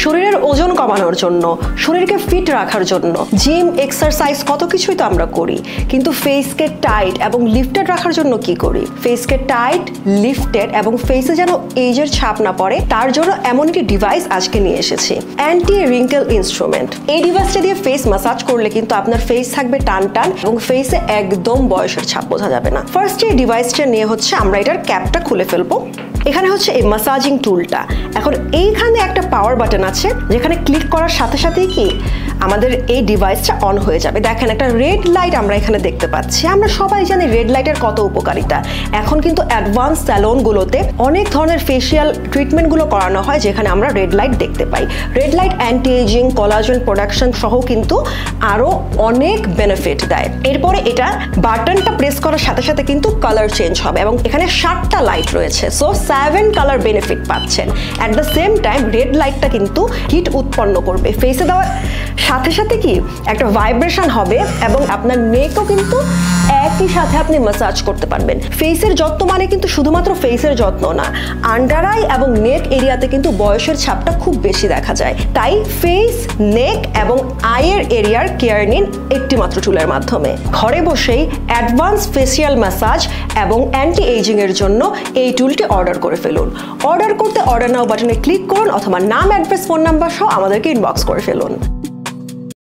শরীরের ওজন কমানোর জন্য, শরীরকে ফিট রাখার জন্য জিম, এক্সারসাইজ কত কিছুই তো আমরা করি, কিন্তু ফেসকে টাইট এবং লিফটেড রাখার জন্য কি করি? ফেসকে টাইট, লিফটেড এবং ফেসে যেন এজের ছাপ না পড়ে তার জন্য এমন একটি ডিভাইস আজকে নিয়ে এসেছি, অ্যান্টি রিঙ্কেল ইনস্ট্রুমেন্ট। এই ডিভাইসটা দিয়ে ফেস ম্যাসাজ করলে কিন্তু আপনার ফেস থাকবে টান টান এবং ফেসে একদম বয়সের ছাপ বোঝা যাবে না। ফার্স্ট এই ডিভাইসটা নিয়ে হচ্ছে আমরা এটার ক্যাপটা খুলে ফেলবো। এখানে হচ্ছে এই ম্যাসাজিং টুলটা। এখন এইখানে একটা পাওয়ার বাটন আছে যেখানে ক্লিক করার সাথে সাথেই কি আমাদের এই ডিভাইসটা অন হয়ে যাবে। দেখেন একটা রেড লাইট আমরা এখানে দেখতে পাচ্ছি। আমরা সবাই জানি রেড লাইটের কত উপকারিতা। এখন কিন্তু অ্যাডভান্স স্যালনগুলোতে অনেক ধরনের ফেসিয়াল ট্রিটমেন্টগুলো করানো হয় যেখানে আমরা রেড লাইট দেখতে পাই। Red light anti ageing, collagen production সহ কিন্তু আরও অনেক বেনিফিট দেয়। এরপরে এটা বাটনটা প্রেস করার সাথে সাথে কিন্তু কালার চেঞ্জ হবে এবং এখানে 7টা লাইট রয়েছে, সো 7 কালার বেনিফিট পাচ্ছেন। At the same time red লাইটটা কিন্তু হিট উৎপন্ন করবে ফেসে দেওয়ার সাথে সাথে কি একটা ভাইব্রেশন হবে এবং আপনার নেকও কিন্তু একই সাথে আপনি ম্যাসাজ করতে পারবেন। ফেসের যত্ন মানে কিন্তু শুধুমাত্র ফেসের যত্ন না, আন্ডার আই এবং নেক এরিয়াতে কিন্তু বয়সের ছাপটা খুব বেশি দেখা যায়। তাই ফেস, নেক এবং আইয়ের এরিয়ার কেয়ার নিন একটি মাত্র টুলের মাধ্যমে। ঘরে বসেই অ্যাডভান্স ফেসিয়াল ম্যাসাজ এবং অ্যান্টি এজিং এর জন্য এই টুলটি অর্ডার করে ফেলুন। অর্ডার করতে অর্ডার নাও বাটনে ক্লিক করুন অথবা নাম, অ্যাড্রেস, ফোন নাম্বার সহ আমাদেরকে ইনবক্স করে ফেলুন।